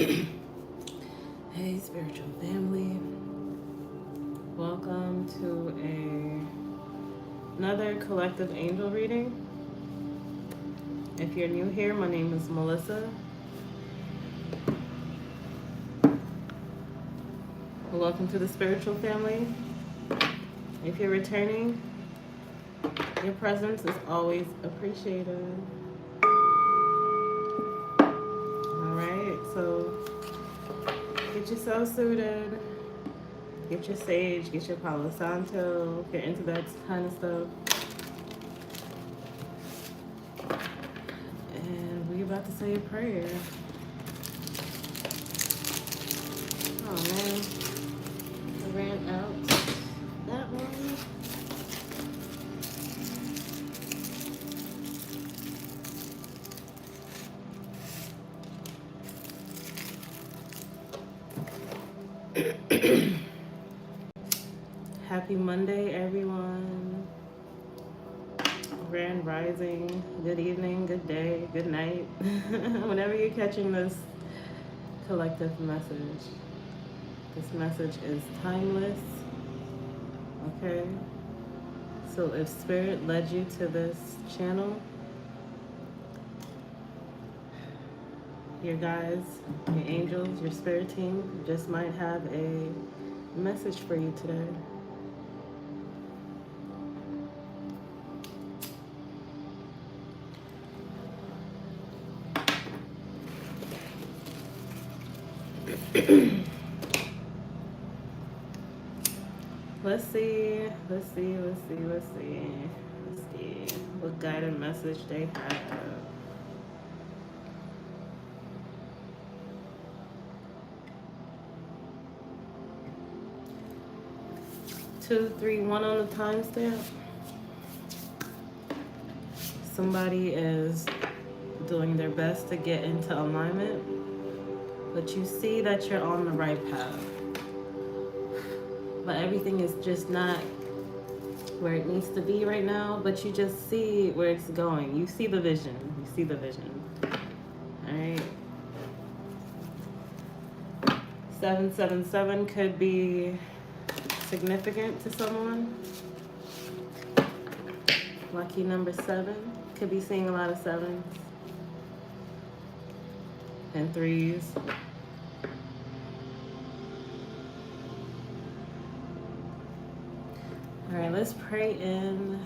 Hey, spiritual family. Welcome to another collective angel reading. If you're new here, my name is Melissa. Welcome to the spiritual family. If you're returning, your presence is always appreciated. Alright, so get yourself suited. Get your sage, get your Palo Santo, if you're into that kind of stuff. And we're about to say a prayer. Oh man, I ran out that one. Happy Monday, everyone. Grand rising, good evening, good day, good night. Whenever you're catching this collective message, this message is timeless, okay? So if spirit led you to this channel, your guides, your angels, your spirit team just might have a message for you today. Let's see what guided message they have. Two, three, one on the timestamp. Somebody is doing their best to get into alignment, but you see that you're on the right path. But everything is just not where it needs to be right now, but you just see where it's going. You see the vision. You see the vision. All right. 777 could be significant to someone. Lucky number 7. Could be seeing a lot of 7s and 3s. All right, let's pray in.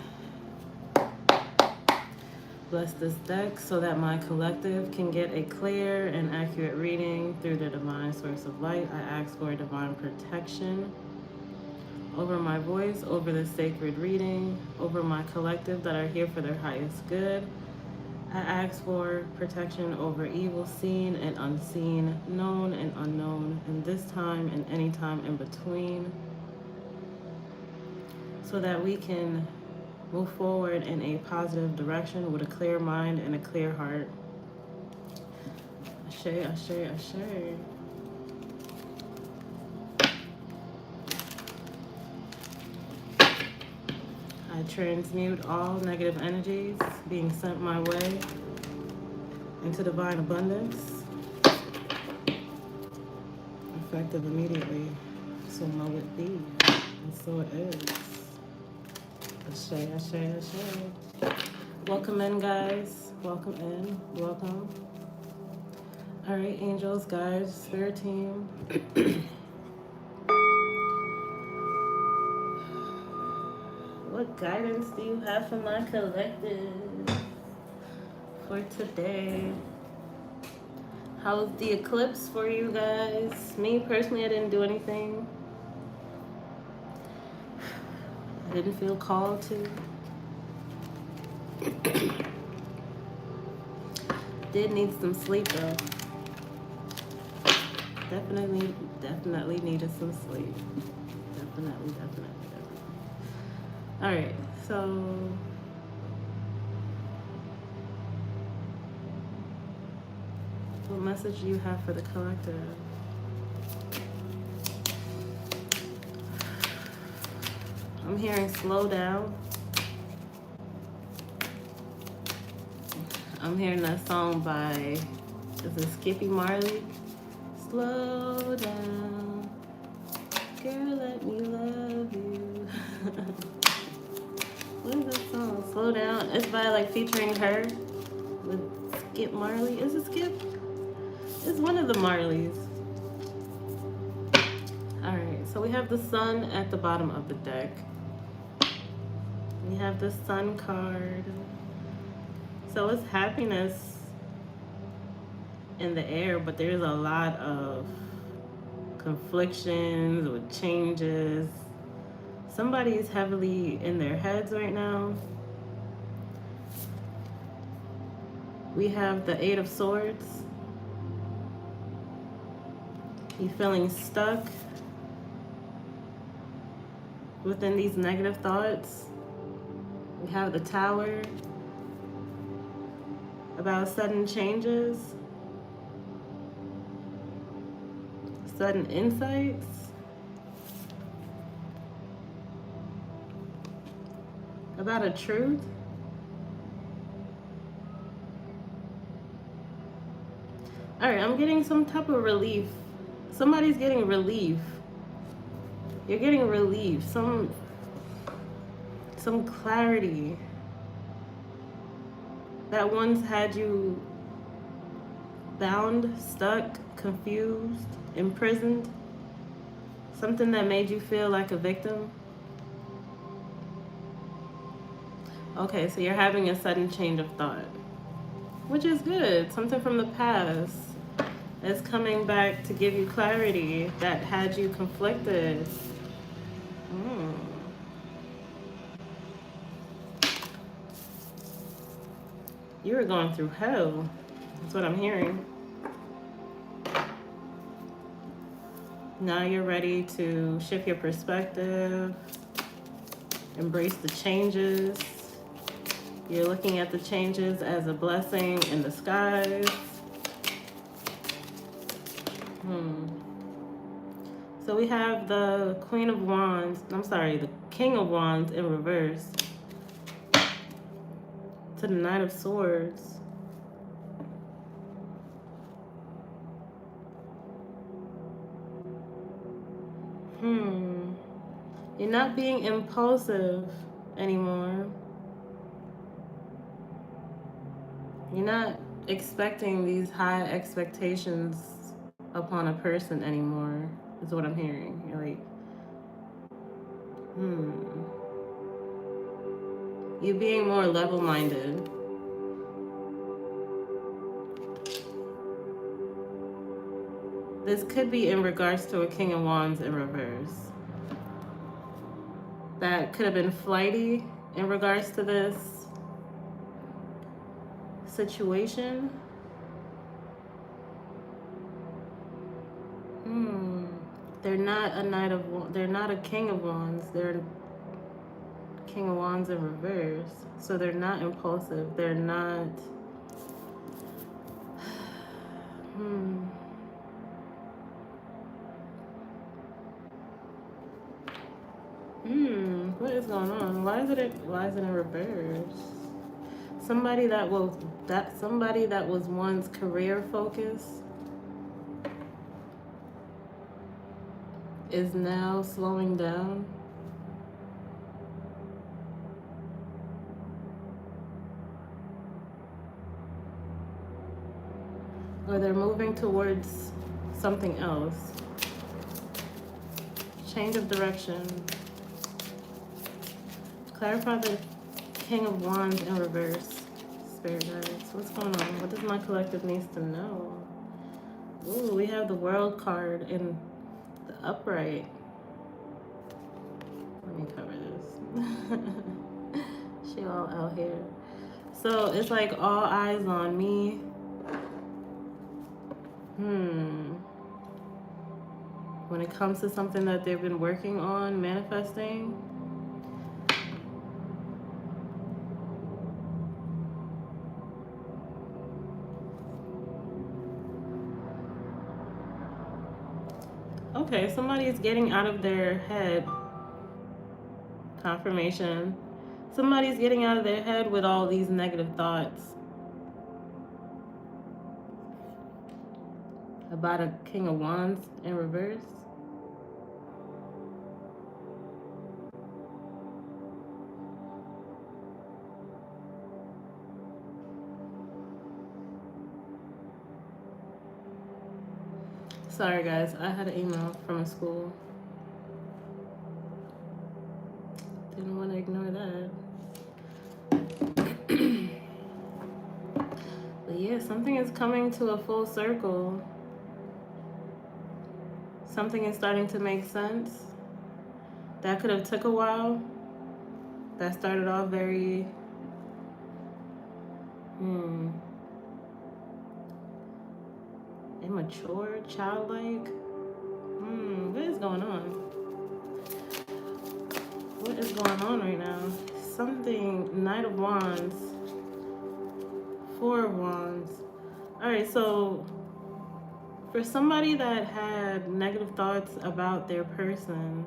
Bless this deck so that my collective can get a clear and accurate reading through the divine source of light. I ask for divine protection over my voice, over this sacred reading, over my collective that are here for their highest good. I ask for protection over evil seen and unseen, known and unknown, in this time and any time in between, so that we can move forward in a positive direction with a clear mind and a clear heart. Ashe, ashe, ashe. I transmute all negative energies being sent my way into divine abundance, effective immediately. So know it be, and so it is. Ashe, ashe, ashe. Welcome in, guys. Welcome in. Welcome. All right, angels, guides, spirit team. What guidance do you have for my collective for today? How's the eclipse for you guys? Me, personally, I didn't do anything. I didn't feel called to. Did need some sleep though. Definitely needed some sleep. Definitely. All right, so what message do you have for the collective? I'm hearing slow down. I'm hearing that song by, is it Skippy Marley? Slow down, girl, let me love you. What is that song? Slow Down. It's by like featuring her with Skip Marley. Is it Skip? It's one of the Marleys. Alright, so we have the sun at the bottom of the deck. We have the sun card. So it's happiness in the air, but there's a lot of conflictions with changes. Somebody is heavily in their heads right now. We have the Eight of Swords. You feeling stuck within these negative thoughts. We have the Tower about sudden changes, sudden insights. About a truth. All right, I'm getting some type of relief. Somebody's getting relief. You're getting relief. Some clarity that once had you bound, stuck, confused, imprisoned. Something that made you feel like a victim. Okay, so you're having a sudden change of thought, which is good. Something from the past is coming back to give you clarity that had you conflicted. You were going through hell. That's what I'm hearing. Now you're ready to shift your perspective, embrace the changes. You're looking at the changes as a blessing in disguise. So we have the Queen of Wands, the King of Wands in reverse to the Knight of Swords. You're not being impulsive anymore. You're not expecting these high expectations upon a person anymore, is what I'm hearing. You're like, You're being more level-minded. This could be in regards to a King of Wands in reverse. That could have been flighty in regards to this situation. They're not a Knight of they're not a King of Wands. They're King of Wands in reverse. So they're not impulsive. They're not what is going on? Why is it in reverse? Somebody that was once career focused is now slowing down. Or they're moving towards something else. Change of direction. Clarify the King of Wands in reverse. Spirit guides. What's going on? What does my collective needs to know? Ooh, we have the World card in the upright. Let me cover this. She all out here. So it's like all eyes on me. When it comes to something that they've been working on, manifesting. Okay, somebody is getting out of their head. Confirmation. Somebody's getting out of their head with all these negative thoughts about a King of Wands in reverse. Sorry guys, I had an email from a school. Didn't want to ignore that. But yeah, something is coming to a full circle. Something is starting to make sense. That could have took a while. That started off very immature, childlike. What is going on? What is going on right now? Something, Knight of Wands, Four of Wands. All right, so for somebody that had negative thoughts about their person,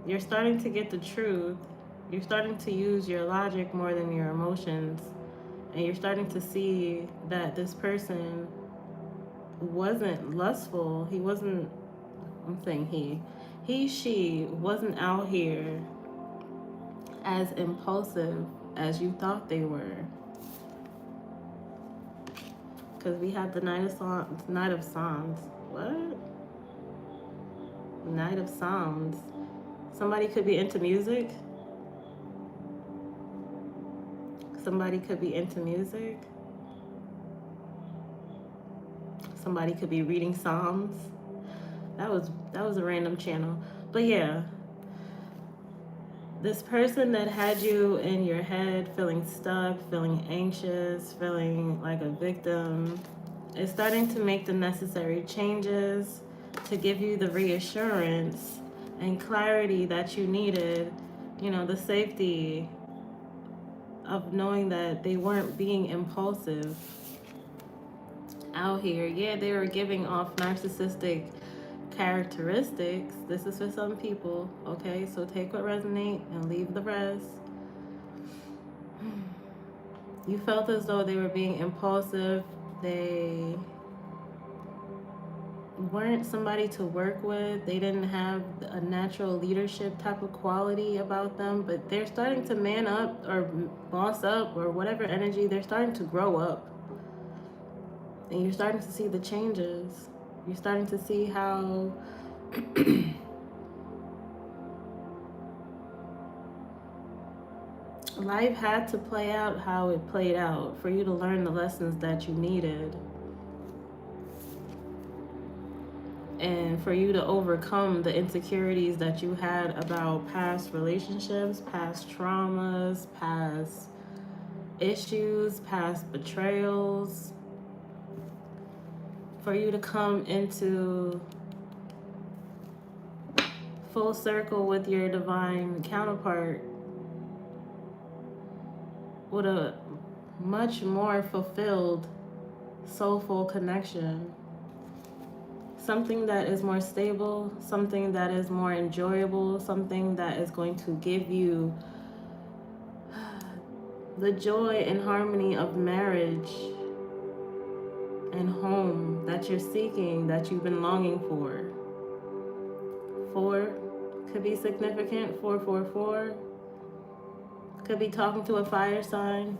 you're starting to get the truth. You're starting to use your logic more than your emotions. And you're starting to see that this person wasn't lustful. He wasn't, I'm saying she wasn't out here as impulsive as you thought they were. Because we had the Knight of Psalms. What? Knight of Psalms. Somebody could be into music. Somebody could be into music. Somebody could be reading Psalms. That was a random channel. But yeah, this person that had you in your head feeling stuck, feeling anxious, feeling like a victim, is starting to make the necessary changes to give you the reassurance and clarity that you needed, you know, the safety of knowing that they weren't being impulsive out here. Yeah, they were giving off narcissistic characteristics. This is for some people, okay? So take what resonates and leave the rest. You felt as though they were being impulsive. They weren't somebody to work with. They didn't have a natural leadership type of quality about them, but they're starting to man up or boss up or whatever energy. They're starting to grow up. And you're starting to see the changes. You're starting to see how life had to play out how it played out for you to learn the lessons that you needed. And for you to overcome the insecurities that you had about past relationships, past traumas, past issues, past betrayals. For you to come into full circle with your divine counterpart with a much more fulfilled, soulful connection. Something that is more stable, something that is more enjoyable, something that is going to give you the joy and harmony of marriage and home that you're seeking, that you've been longing for. 4 could be significant. 444 could be talking to a fire sign.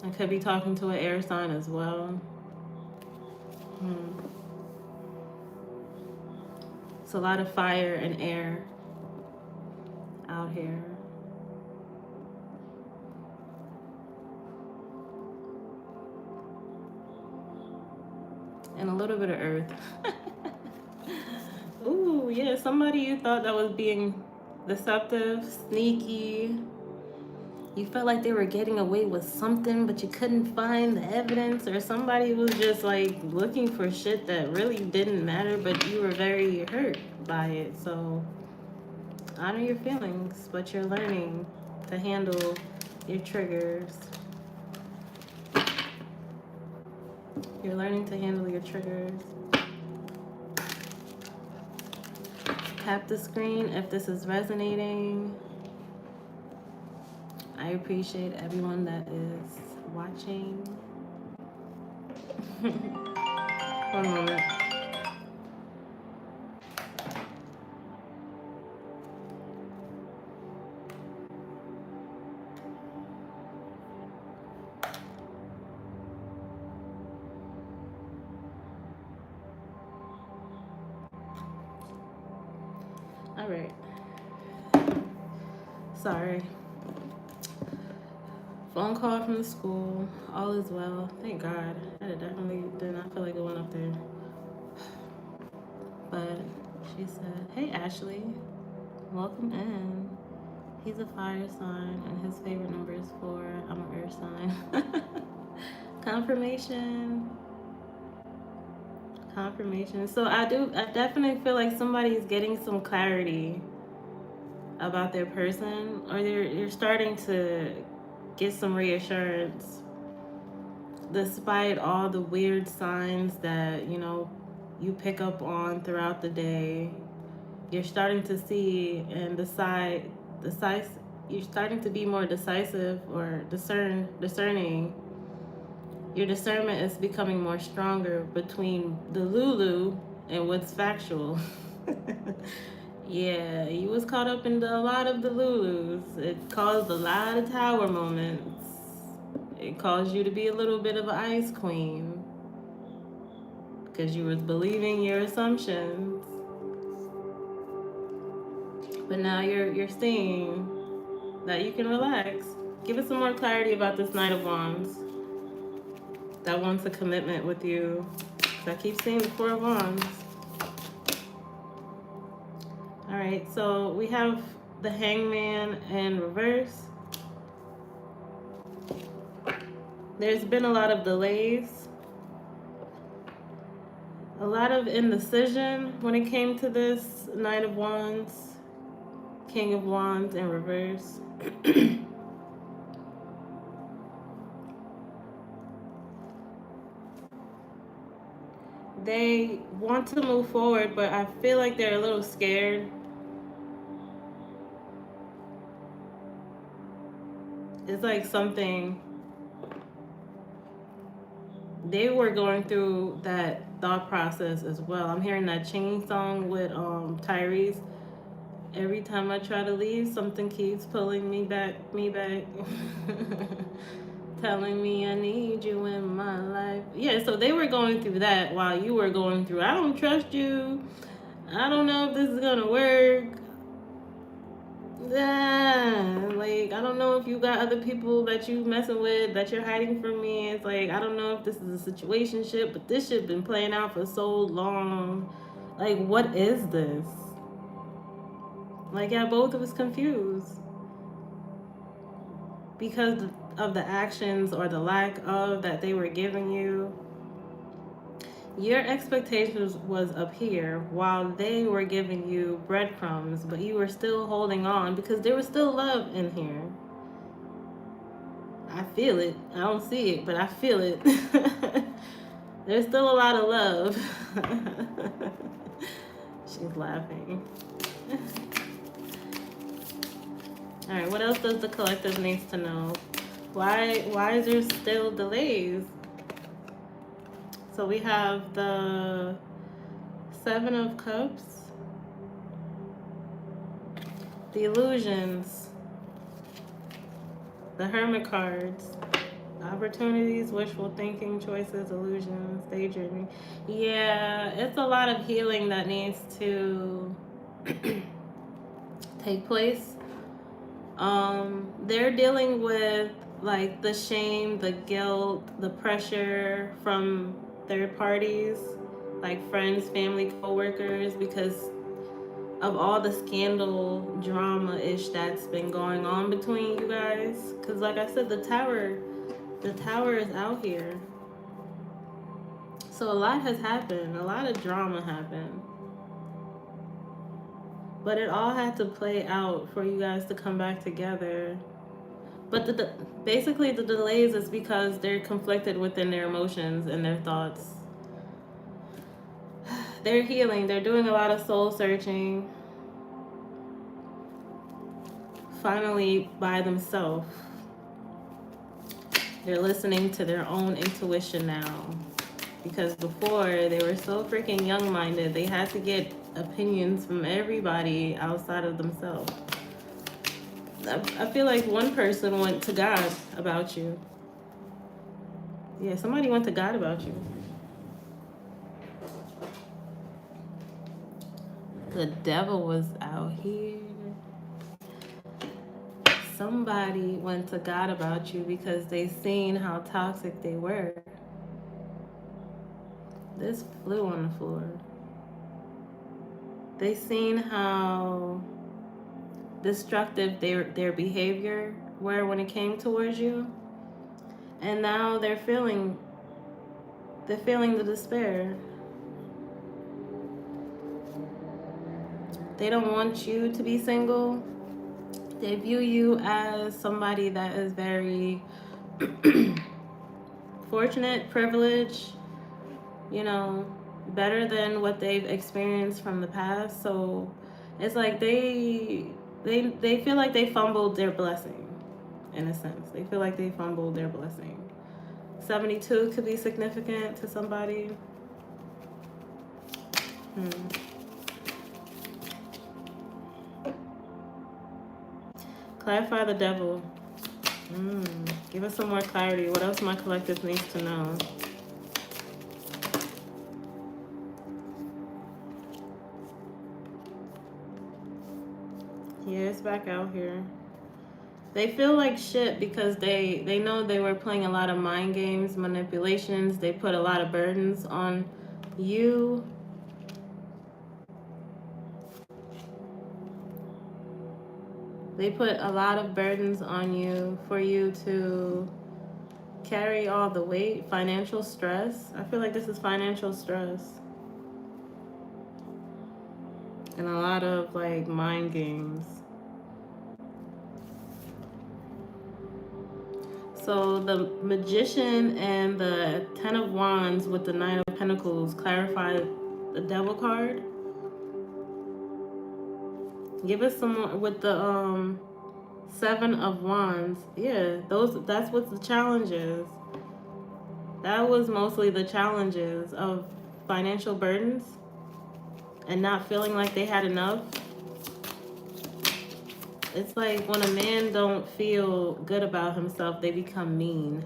I could be talking to an air sign as well. It's a lot of fire and air out here. And a little bit of earth. Ooh, yeah, somebody you thought that was being deceptive, sneaky. You felt like they were getting away with something, but you couldn't find the evidence, or somebody was just like looking for shit that really didn't matter, but you were very hurt by it. So honor your feelings, but you're learning to handle your triggers. You're learning to handle your triggers. Tap the screen if this is resonating. I appreciate everyone that is watching. One moment. All right. Sorry. Phone call from the school. All is well. Thank God. I definitely did not feel like going up there. But she said, "Hey, Ashley. Welcome in. He's a fire sign and his favorite number is 4. I'm an earth sign." Confirmation. So I definitely feel like somebody's getting some clarity about their person, or you're starting to get some reassurance despite all the weird signs that, you pick up on throughout the day. You're starting to see and you're starting to be more decisive or discerning. Your discernment is becoming more stronger between the Lulu and what's factual. Yeah, you was caught up in a lot of the Lulus. It caused a lot of tower moments. It caused you to be a little bit of an ice queen because you was believing your assumptions. But now you're seeing that you can relax. Give us some more clarity about this Knight of Wands that wants a commitment with you. I keep seeing the 4 of Wands. All right, so we have the Hangman in reverse. There's been a lot of delays, a lot of indecision when it came to this Knight of Wands, King of Wands in reverse. They want to move forward, but I feel like they're a little scared. It's like something they were going through that thought process as well. I'm hearing that Chain song with Tyrese. Every time I try to leave, something keeps pulling me back, telling me I need you in my life. Yeah, so they were going through that while you were going through, I don't trust you. I don't know if this is gonna work. Like, I don't know if you got other people that you messing with that you're hiding from me. It's like, I don't know if this is a situationship, but this shit been playing out for so long. Like, what is this? Like, yeah, both of us confused because of the actions or the lack of that they were giving you. Your expectations was up here while they were giving you breadcrumbs, but you were still holding on because there was still love in here. I feel it. I don't see it, but I feel it. There's still a lot of love. She's laughing. All right, what else does the collective needs to know? Why is there still delays? So we have the 7 of Cups, the Illusions, the Hermit cards, opportunities, wishful thinking, choices, illusions, daydreaming. Yeah, it's a lot of healing that needs to take place. They're dealing with like the shame, the guilt, the pressure from third parties, like friends, family, co-workers, because of all the scandal drama-ish that's been going on between you guys. Because like I said, the tower is out here. So a lot has happened. A lot of drama happened. But it all had to play out for you guys to come back together. But basically the delays is because they're conflicted within their emotions and their thoughts. They're healing. They're doing a lot of soul searching. Finally by themselves. They're listening to their own intuition now. Because before, they were so freaking young-minded. They had to get opinions from everybody outside of themselves. I feel like one person went to God about you. Yeah, somebody went to God about you. The devil was out here. Somebody went to God about you because they seen how toxic they were. This flew on the floor. They seen how destructive their behavior were when it came towards you. And now they're feeling the despair. They don't want you to be single. They view you as somebody that is very fortunate, privileged, you know, better than what they've experienced from the past. So it's like they feel like they fumbled their blessing, in a sense. They feel like they fumbled their blessing. 72 could be significant to somebody. Clarify the devil. Give us some more clarity. What else my collective needs to know? Yeah, it's back out here. They feel like shit because they know they were playing a lot of mind games, manipulations. They put a lot of burdens on you. They put a lot of burdens on you for you to carry all the weight. Financial stress. I feel like this is financial stress. And a lot of like mind games. So the Magician and the Ten of Wands with the Nine of Pentacles clarify the Devil card. Give us some more with the Seven of Wands. Yeah, that's what the challenge is. That was mostly the challenges of financial burdens and not feeling like they had enough. It's like when a man don't feel good about himself, they become mean.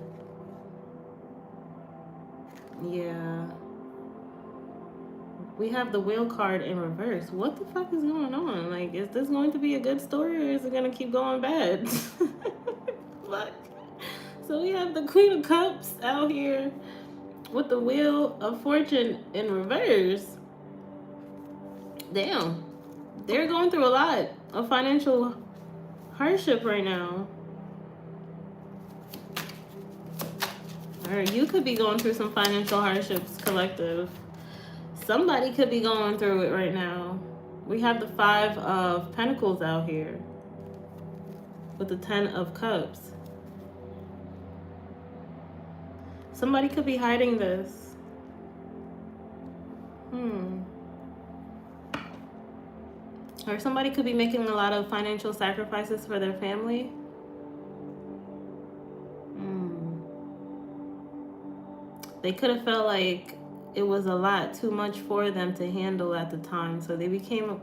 Yeah. We have the Wheel card in reverse. What the fuck is going on? Like, is this going to be a good story or is it going to keep going bad? Fuck. So we have the Queen of Cups out here with the Wheel of Fortune in reverse. Damn. They're going through a lot of financial hardship right now. Or you could be going through some financial hardships, collective. Somebody could be going through it right now. We have the Five of Pentacles out here with the Ten of Cups. Somebody could be hiding this. Or somebody could be making a lot of financial sacrifices for their family. They could have felt like it was a lot too much for them to handle at the time. So they became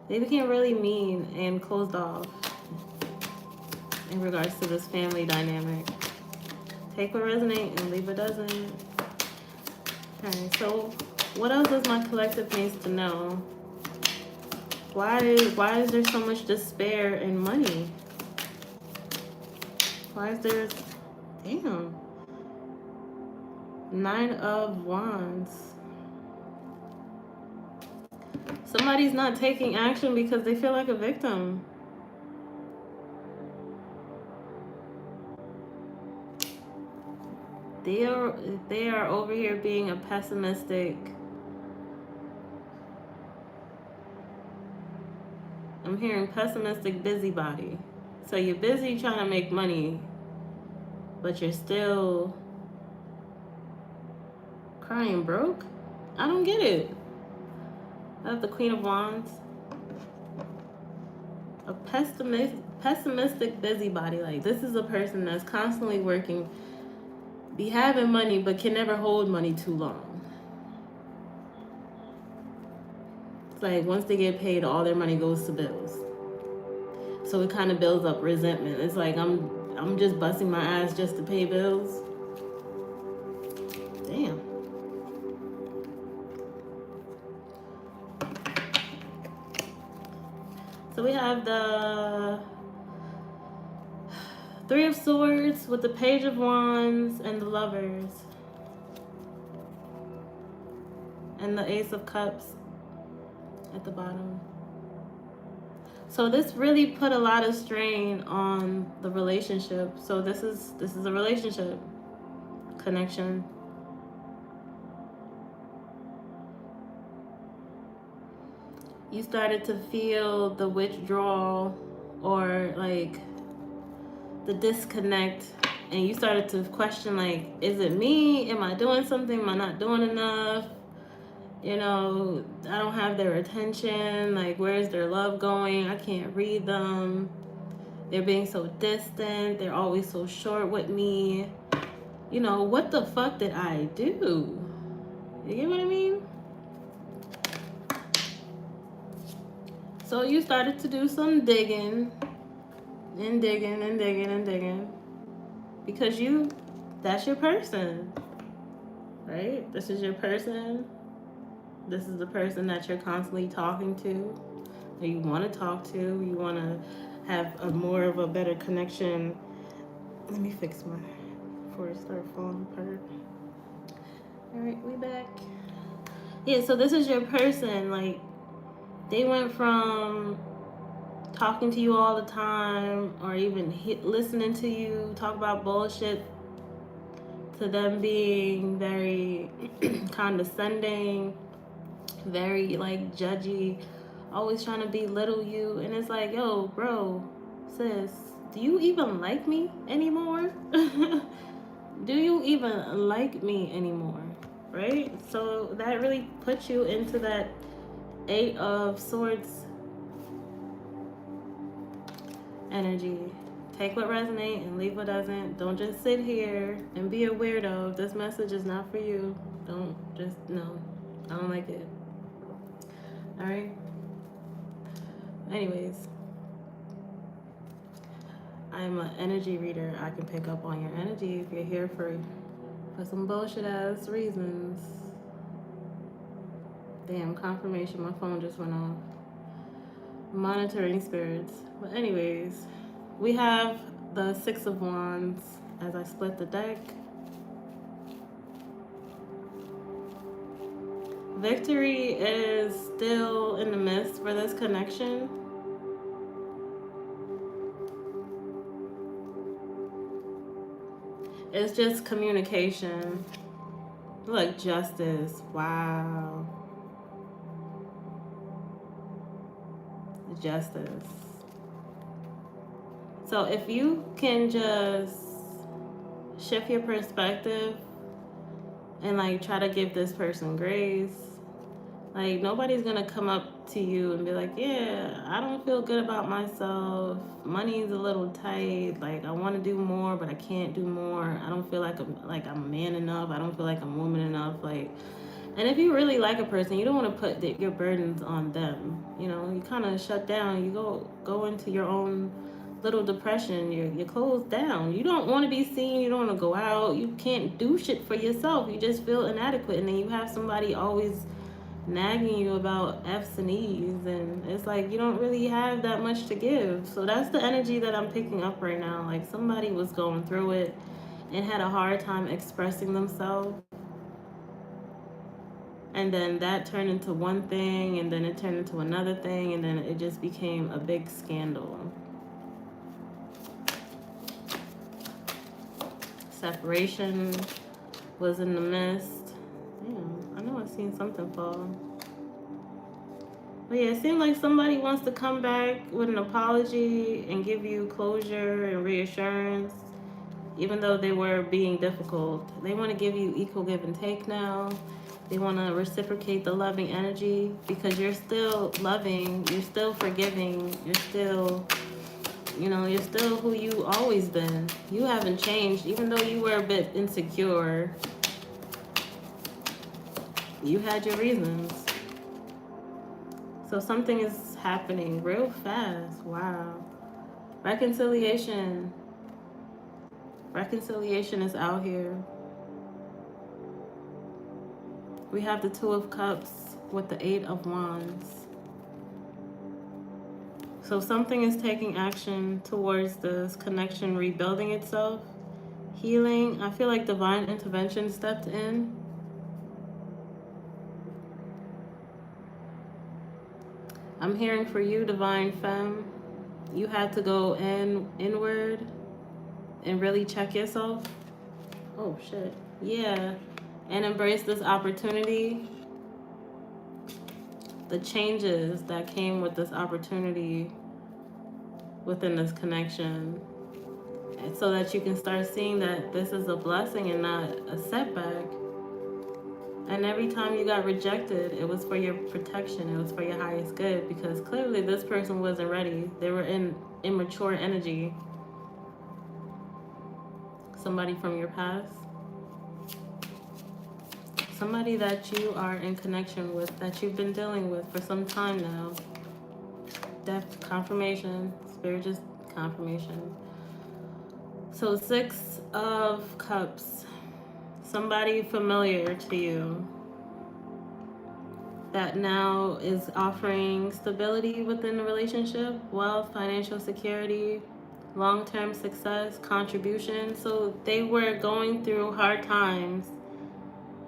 really mean and closed off in regards to this family dynamic. Take what resonates and leave what doesn't. Okay, so what else does my collective needs to know? Why is there so much despair in money? Why is there... Damn. Nine of Wands. Somebody's not taking action because they feel like a victim. They are over here being a pessimistic... I'm hearing pessimistic busybody. So you're busy trying to make money, but you're still crying broke? I don't get it. I have the Queen of Wands. A pessimistic busybody. Like, this is a person that's constantly working be having money but can never hold money too long. It's like once they get paid, all their money goes to bills. So it kind of builds up resentment. It's like I'm just busting my ass just to pay bills. Damn. So we have the Three of Swords with the Page of Wands and the Lovers. And the Ace of Cups at the bottom. So this really put a lot of strain on the relationship. So this is a relationship connection. You started to feel the withdrawal or like the disconnect, and you started to question, like, is it me? Am I doing something? Am I not doing enough? You know, I don't have their attention. Like, where's their love going? I can't read them. They're being so distant. They're always so short with me. You know, what the fuck did I do? You get what I mean? So you started to do some digging and digging and digging and digging. Because that's your person, right? This is your person. This is the person that you're constantly talking to, or you want to talk to. You want to have a more of a better connection. Let me fix my, before it starts falling apart. All right, we back. Yeah, so this is your person. Like, they went from talking to you all the time, or even listening to you talk about bullshit, to them being very condescending, very like judgy, always trying to belittle you. And it's like, yo, bro, sis, do you even like me anymore? Do you even like me anymore? Right? So that really puts you into that Eight of Swords energy. Take what resonates and leave what doesn't. Don't just sit here and be a weirdo. This message is not for you. Don't just, no. I don't like it. Alright? Anyways. I'm an energy reader. I can pick up on your energy if you're here for some bullshit ass reasons. Damn, confirmation. My phone just went off. Monitoring spirits. But anyways, we have the Six of Wands as I split the deck. Victory is still in the midst for this connection. It's just communication. Look, Justice. Wow. Justice. So if you can just shift your perspective and like try to give this person grace, like nobody's gonna come up to you and be like, yeah, I don't feel good about myself, money's a little tight, like I want to do more but I can't do more, I don't feel like I'm man enough, I don't feel like I'm woman enough. Like, and if you really like a person, you don't want to put your burdens on them. You know, you kind of shut down. You go into your own little depression. You're closed down. You don't want to be seen. You don't want to go out. You can't do shit for yourself. You just feel inadequate. And then you have somebody always nagging you about F's and E's. And it's like you don't really have that much to give. So that's the energy that I'm picking up right now. Like somebody was going through it and had a hard time expressing themselves. And then that turned into one thing, and then it turned into another thing, and then it just became a big scandal. Separation was in the midst. Damn, I know I've seen something fall. But yeah, it seemed like somebody wants to come back with an apology and give you closure and reassurance, even though they were being difficult. They want to give you equal give and take now. They want to reciprocate the loving energy because you're still loving, you're still forgiving, you're still You know, you're still who you always been. You haven't changed. Even though you were a bit insecure, you had your reasons. So something is happening real fast. Wow. Reconciliation. Reconciliation is out here. We have the Two of Cups with the Eight of Wands. So something is taking action towards this connection rebuilding itself, healing. I feel like divine intervention stepped in. I'm hearing for you, divine femme, you had to go inward and really check yourself. Oh shit. Yeah. And embrace this opportunity. The changes that came with this opportunity within this connection, so that you can start seeing that this is a blessing and not a setback. And every time you got rejected, it was for your protection, it was for your highest good, because clearly this person wasn't ready. They were in immature energy. Somebody from your past, somebody that you are in connection with, that you've been dealing with for some time now. Death confirmation, spirit just confirmation. So 6 of Cups, somebody familiar to you that now is offering stability within the relationship, wealth, financial security, long-term success, contribution. So they were going through hard times,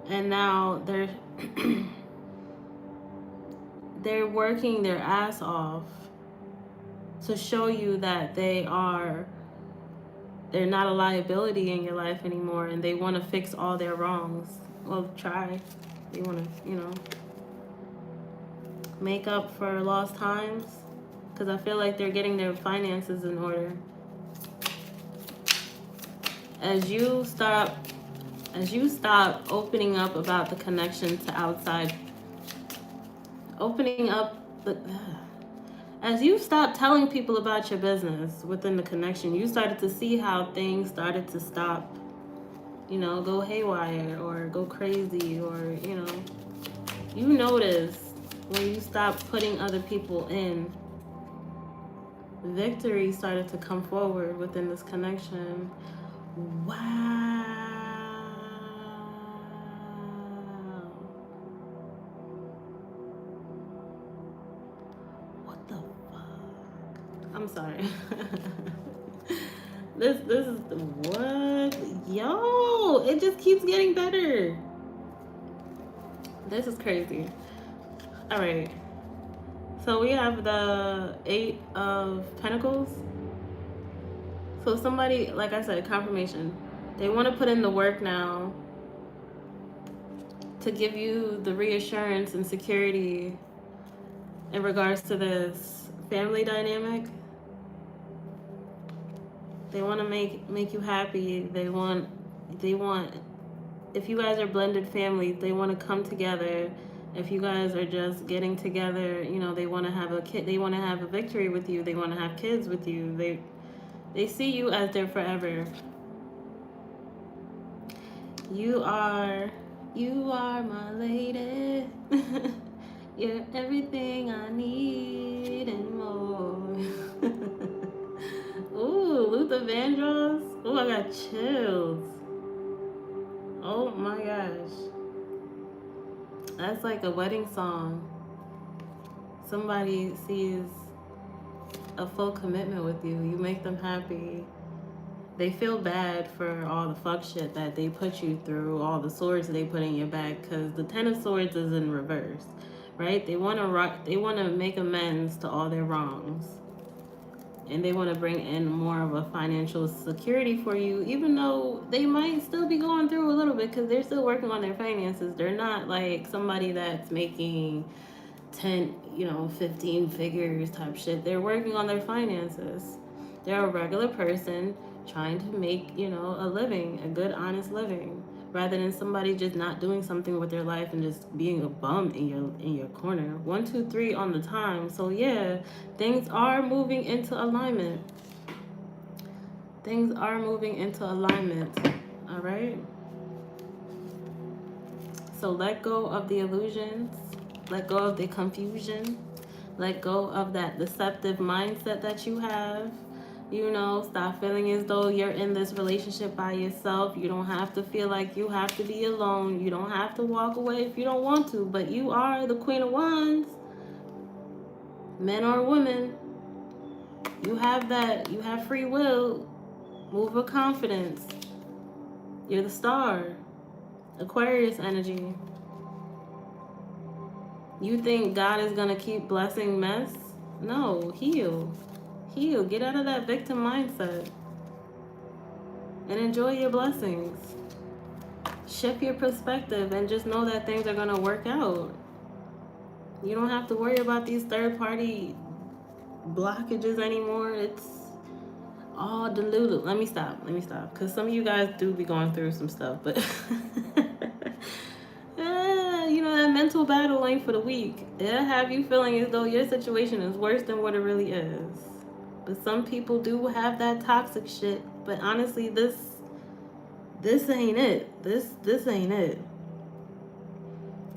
and now they're they're working their ass off to show you that they're not a liability in your life anymore, and they want to fix all their wrongs. Well, try. They want to, make up for lost times, because I feel like they're getting their finances in order. As you stop opening up about the connection to outside, as you stop telling people about your business within the connection, you started to see how things started to stop, go haywire or go crazy, or, you notice when you stop putting other people in, victory started to come forward within this connection. Wow. What the fuck? I'm sorry. This is what? Yo, it just keeps getting better. This is crazy. All right. So we have the 8 of Pentacles. So somebody, like I said, confirmation. They want to put in the work now to give you the reassurance and security in regards to this family dynamic. They want to make you happy. They want, if you guys are blended family, they want to come together. If you guys are just getting together, they want to have a kid. They want to have a victory with you. They want to have kids with you. They see you as their forever. You are my lady. You're everything I need and more. Ooh, Luther Vandross. Ooh, I got chills. Oh my gosh. That's like a wedding song. Somebody sees a full commitment with you. You make them happy. They feel bad for all the fuck shit that they put you through, all the swords they put in your back, because the 10 of Swords is in reverse, right? They want to make amends to all their wrongs. And they want to bring in more of a financial security for you, even though they might still be going through a little bit, because they're still working on their finances. They're not like somebody that's making 10, 15 figures type shit. They're working on their finances. They're a regular person trying to make, a living, a good, honest living, rather than somebody just not doing something with their life and just being a bum in your corner. 1, 2, 3 on the time. So yeah, things are moving into alignment. Things are moving into alignment. All right? So let go of the illusions. Let go of the confusion. Let go of that deceptive mindset that you have. You know, stop feeling as though you're in this relationship by yourself. You don't have to feel like you have to be alone. You don't have to walk away if you don't want to, but you are the Queen of Wands. Men or women, you have that. You have free will. Move with confidence. You're the star. Aquarius energy. You think God is going to keep blessing mess? No, heal. Heal. Get out of that victim mindset and enjoy your blessings. Shift your perspective and just know that things are going to work out. You don't have to worry about these third-party blockages anymore. It's all diluted. Let me stop. Because some of you guys do be going through some stuff, but you know, that mental battle ain't for the weak. It'll have you feeling as though your situation is worse than what it really is. But some people do have that toxic shit. But honestly, this ain't it. This ain't it.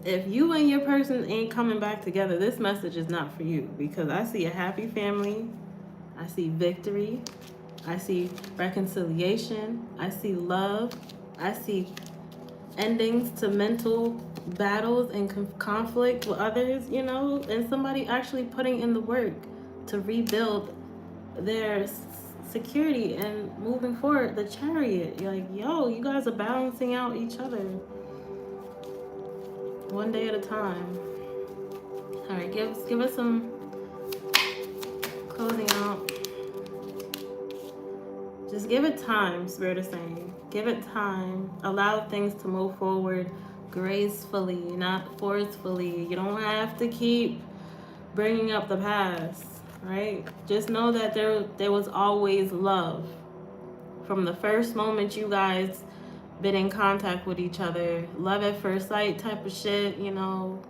If you and your person ain't coming back together, this message is not for you. Because I see a happy family. I see victory. I see reconciliation. I see love. I see endings to mental battles and conflict with others, you know, and somebody actually putting in the work to rebuild their security and moving forward. The Chariot, you're like, yo, you guys are balancing out each other one day at a time. All right, give us some closing out. Just give it time, Spirit is saying. Give it time. Allow things to move forward gracefully, not forcefully. You don't have to keep bringing up the past, right? Just know that there was always love. From the first moment you guys been in contact with each other, love at first sight type of shit, you know.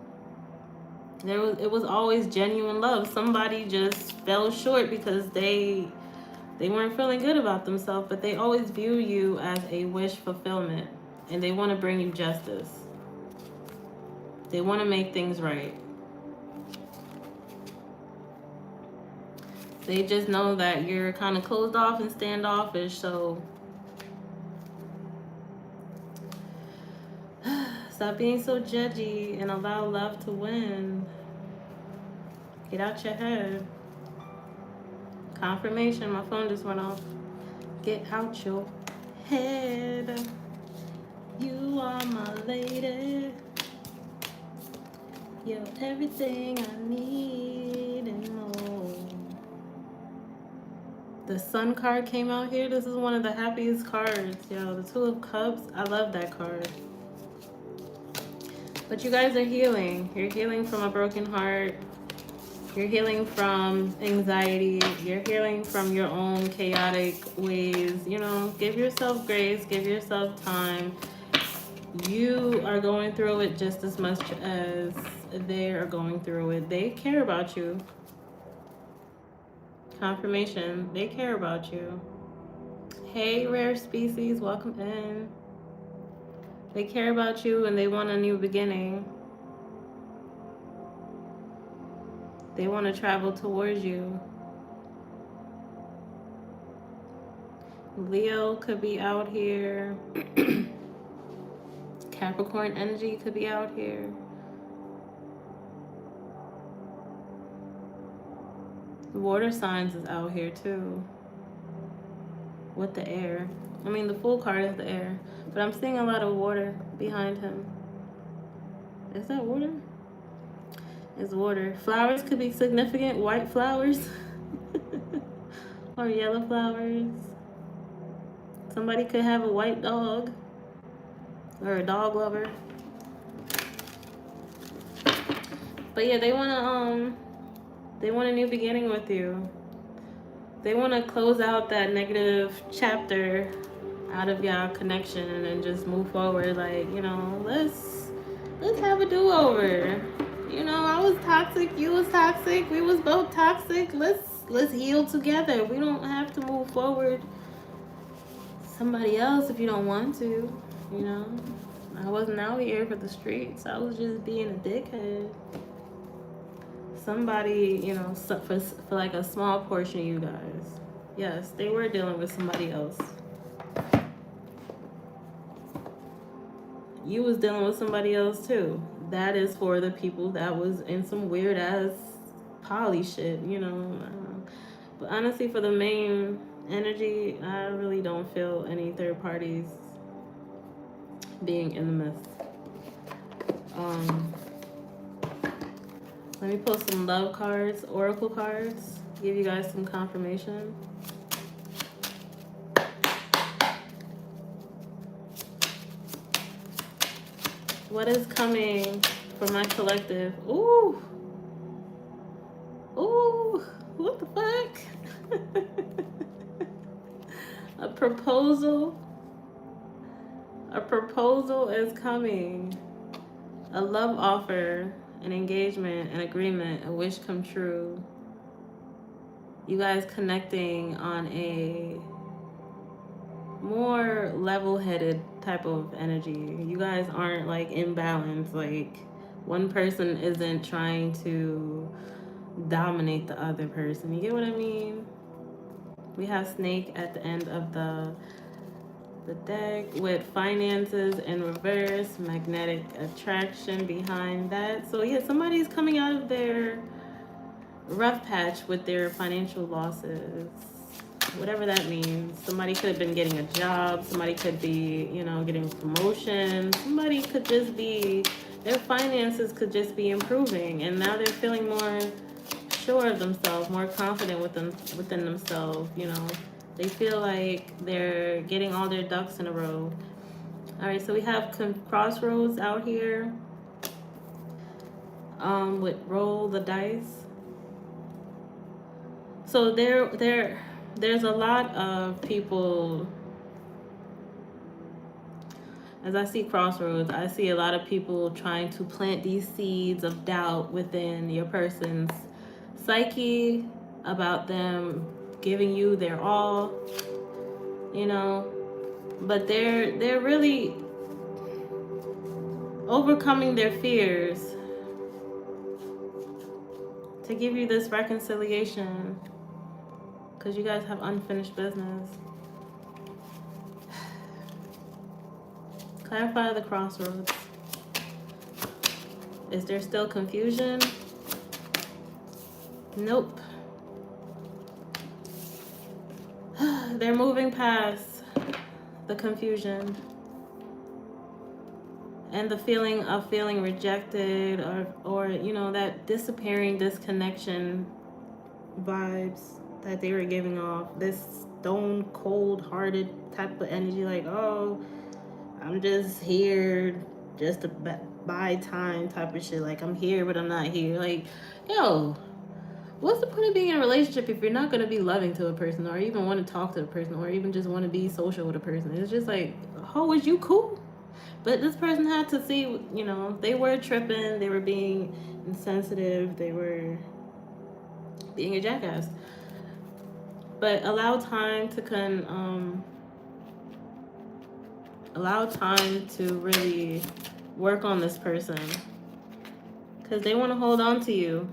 It was always genuine love. Somebody just fell short because they weren't feeling good about themselves, but they always view you as a wish fulfillment, and they want to bring you justice. They want to make things right. They just know that you're kind of closed off and standoffish, so stop being so judgy and allow love to win. Get out your head. Confirmation, my phone just went off. Get out your head. You are my lady. You're everything I need and more. The Sun card came out here. This is one of the happiest cards, yo. The Two of Cups. I love that card. But you guys are healing. You're healing from a broken heart. You're healing from anxiety. You're healing from your own chaotic ways. You know, give yourself grace. Give yourself time. You are going through it just as much as they are going through it. They care about you. Confirmation. They care about you. Hey, rare species. Welcome in. They care about you and they want a new beginning. They want to travel towards you. Leo could be out here. Capricorn energy could be out here. Water signs is out here too. With the air. I mean, the full card is the air. But I'm seeing a lot of water behind him. Is that water? It's water. Flowers could be significant. White flowers. Or yellow flowers. Somebody could have a white dog. Or a dog lover. But yeah, they want a new beginning with you. They want to close out that negative chapter out of y'all connection and then just move forward. Like, you know, let's have a do-over. You know, I was toxic, you was toxic, we was both toxic. Let's heal together. We don't have to move forward somebody else if you don't want to, you know. I wasn't out here for the streets. I was just being a dickhead. Somebody, you know, for like a small portion of you guys. Yes, they were dealing with somebody else. You was dealing with somebody else too. That is for the people that was in some weird ass poly shit, you know. But honestly, for the main energy, I really don't feel any third parties being in the midst. Let me pull some love cards, oracle cards, give you guys some confirmation. What is coming for my collective? Ooh. Ooh. What the fuck? A proposal. A proposal is coming. A love offer, an engagement, an agreement, a wish come true. You guys connecting on a more level-headed type of energy. You guys aren't like imbalanced. Like one person isn't trying to dominate the other person. You get what I mean? We have snake at the end of the deck with finances in reverse, magnetic attraction behind that. So yeah, somebody's coming out of their rough patch with their financial losses, whatever that means. Somebody could have been getting a job, somebody could be, you know, getting a promotion, somebody could just be, their finances could just be improving, and now they're feeling more sure of themselves, more confident within themselves, you know. They feel like they're getting all their ducks in a row. All right, so we have crossroads out here with roll the dice. So there's a lot of people. As I see crossroads, I see a lot of people trying to plant these seeds of doubt within your person's psyche about them giving you their all, you know. But they're really overcoming their fears to give you this reconciliation, because you guys have unfinished business. Clarify the crossroads. Is there still confusion? Nope. They're moving past the confusion and the feeling of feeling rejected, or you know, that disappearing disconnection vibes that they were giving off. This stone cold hearted type of energy, like, oh, I'm just here just to buy time type of shit. Like, I'm here but I'm not here. Like, yo, what's the point of being in a relationship if you're not going to be loving to a person, or even want to talk to a person, or even just want to be social with a person? It's just like, oh, is you cool? But this person had to see, you know, they were tripping, they were being insensitive, they were being a jackass. But allow time to really work on this person, because they want to hold on to you.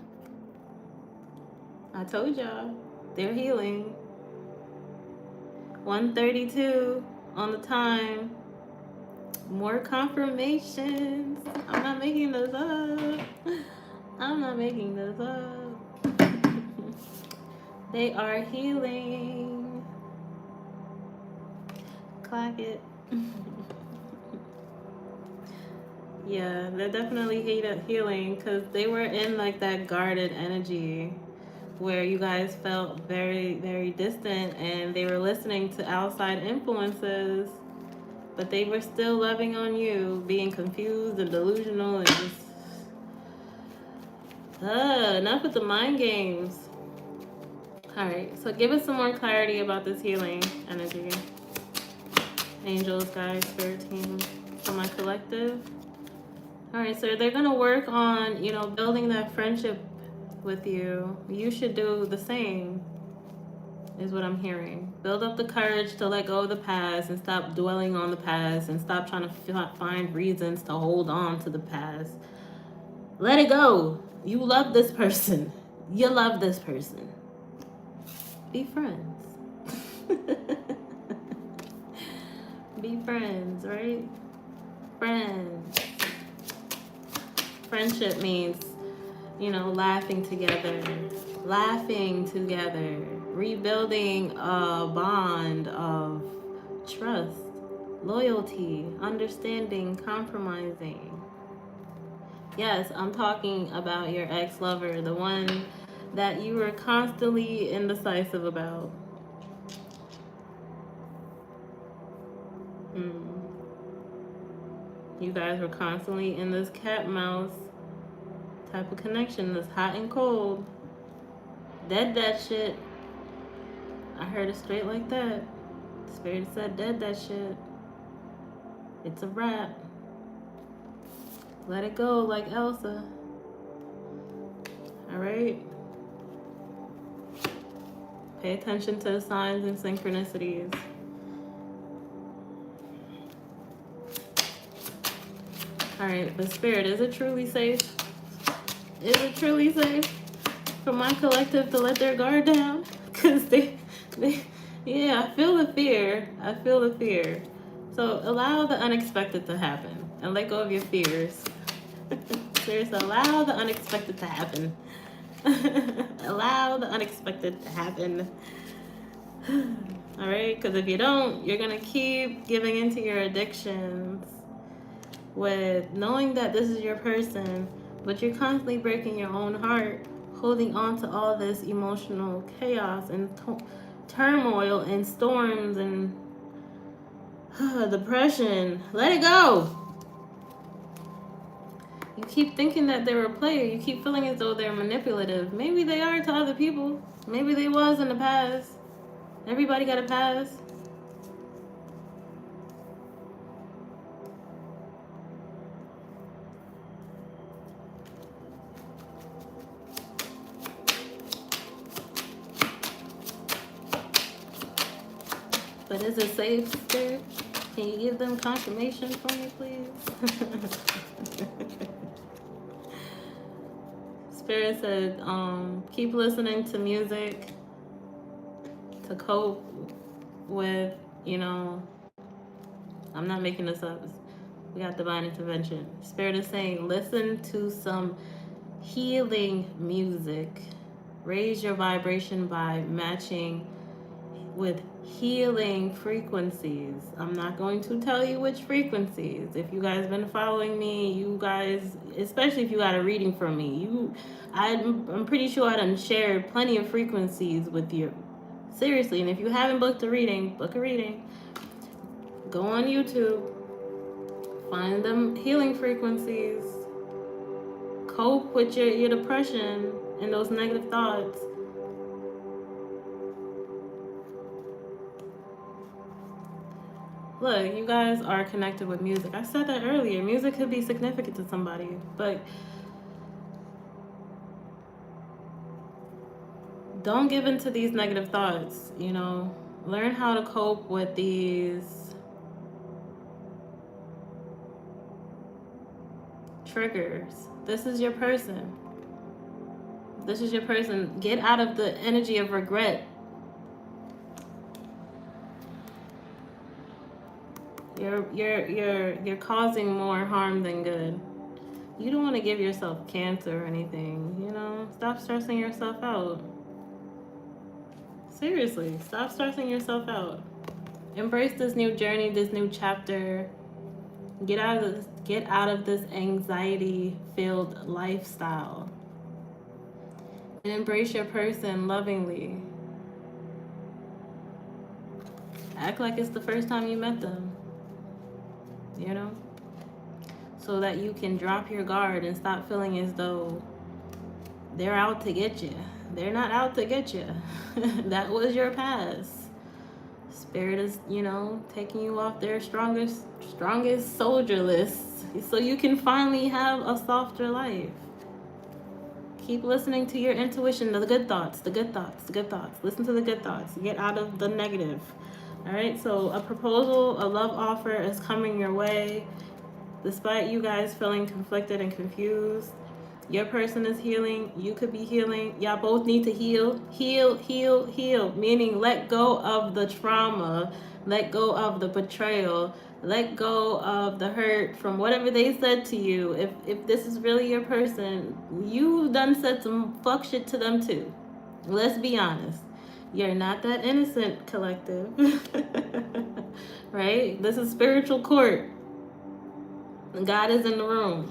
I told y'all, they're healing. 1:32 on the time. More confirmations. I'm not making this up. I'm not making this up. They are healing. Clack it. Yeah, they're definitely healing, because they were in like that guarded energy where you guys felt very, very distant, and they were listening to outside influences, but they were still loving on you, being confused and delusional and just enough with the mind games. All right, so give us some more clarity about this healing energy. Angels, guides, spirit team, for my collective. All right, so they're gonna work on, you know, building that friendship with you. You should do the same. is what I'm hearing. Build up the courage to let go of the past and stop dwelling on the past and stop trying to find reasons to hold on to the past. Let it go. You love this person. You love this person. Be friends. Be friends, right? Friends. Friendship means, laughing together, rebuilding a bond of trust, loyalty, understanding, compromising. Yes, I'm talking about your ex-lover, the one that you were constantly indecisive about. You guys were constantly in this cat mouse type of connection, this hot and cold. Dead that shit. I heard it straight like that. Spirit said dead that shit. It's a wrap. Let it go like Elsa. Alright? Pay attention to the signs and synchronicities. Alright, but Spirit, is it truly safe? Is it truly safe for my collective to let their guard down? Because yeah, I feel the fear. So allow the unexpected to happen and let go of your fears. Seriously, allow the unexpected to happen. Allow the unexpected to happen. Alright, because if you don't, you're going to keep giving into your addictions with knowing that this is your person, but you're constantly breaking your own heart, holding on to all this emotional chaos and turmoil and storms and depression. Let it go. You keep thinking that they're a player. You keep feeling as though they're manipulative. Maybe they are to other people. Maybe they was in the past. Everybody got a past. But is it safe, Spirit? Can you give them confirmation for me, please? Spirit said, keep listening to music to cope with, I'm not making this up. We got divine intervention. Spirit is saying, listen to some healing music. Raise your vibration by matching with healing frequencies. I'm not going to tell you which frequencies. If you guys been following me, you guys, especially if you got a reading from me, I'm pretty sure I done shared plenty of frequencies with you. Seriously, and if you haven't booked a reading, book a reading. Go on YouTube, find them healing frequencies, cope with your depression and those negative thoughts. Look, you guys are connected with music. I said that earlier. Music could be significant to somebody, but don't give into these negative thoughts, Learn how to cope with these triggers. This is your person. Get out of the energy of regret. You're causing more harm than good. You don't want to give yourself cancer or anything, Stop stressing yourself out. Seriously, stop stressing yourself out. Embrace this new journey, this new chapter. Get out of this anxiety-filled lifestyle. And embrace your person lovingly. Act like it's the first time you met them. So that you can drop your guard and stop feeling as though they're out to get you. They're not out to get you. That was your past. Spirit is, taking you off their strongest soldier list so you can finally have a softer life. Keep listening to your intuition, the good thoughts, the good thoughts, the good thoughts. Listen to the good thoughts. Get out of the negative. All right, so a proposal, a love offer is coming your way. Despite you guys feeling conflicted and confused, your person is healing. You could be healing. Y'all both need to heal. Heal, heal, heal. Meaning let go of the trauma. Let go of the betrayal. Let go of the hurt from whatever they said to you. If this is really your person, you done said some fuck shit to them too. Let's be honest. You're not that innocent, collective. Right? This is spiritual court. God is in the room.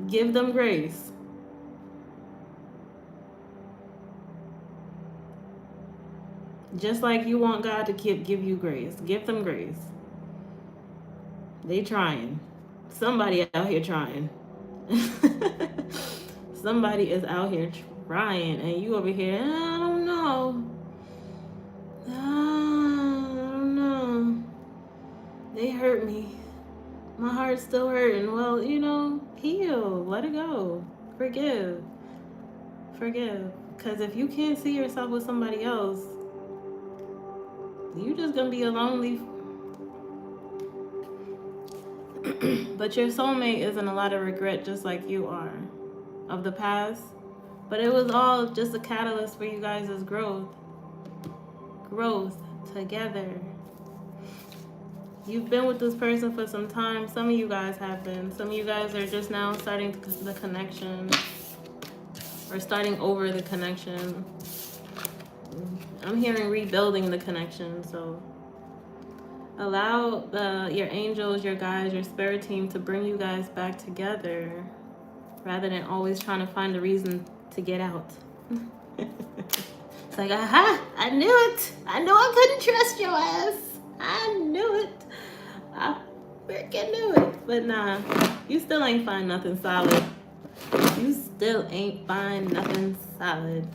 Give them grace. Just like you want God to give you grace. Give them grace. They trying. Somebody out here trying. Somebody is out here trying, and you over here, I don't know. I don't know. They hurt me. My heart's still hurting. Well, heal. Let it go. Forgive. Forgive. Because if you can't see yourself with somebody else, you just gonna be a lonely. But your soulmate is in a lot of regret, just like you are, of the past. But it was all just a catalyst for you guys' growth. Growth together. You've been with this person for some time. Some of you guys have been. Some of you guys are just now starting the connection, or starting over the connection. I'm hearing rebuilding the connection. So allow your angels, your guides, your spirit team to bring you guys back together, rather than always trying to find a reason to get out. It's like, aha, I knew it. I knew I couldn't trust your ass. I knew it. I freaking knew it. But nah, you still ain't find nothing solid. You still ain't find nothing solid.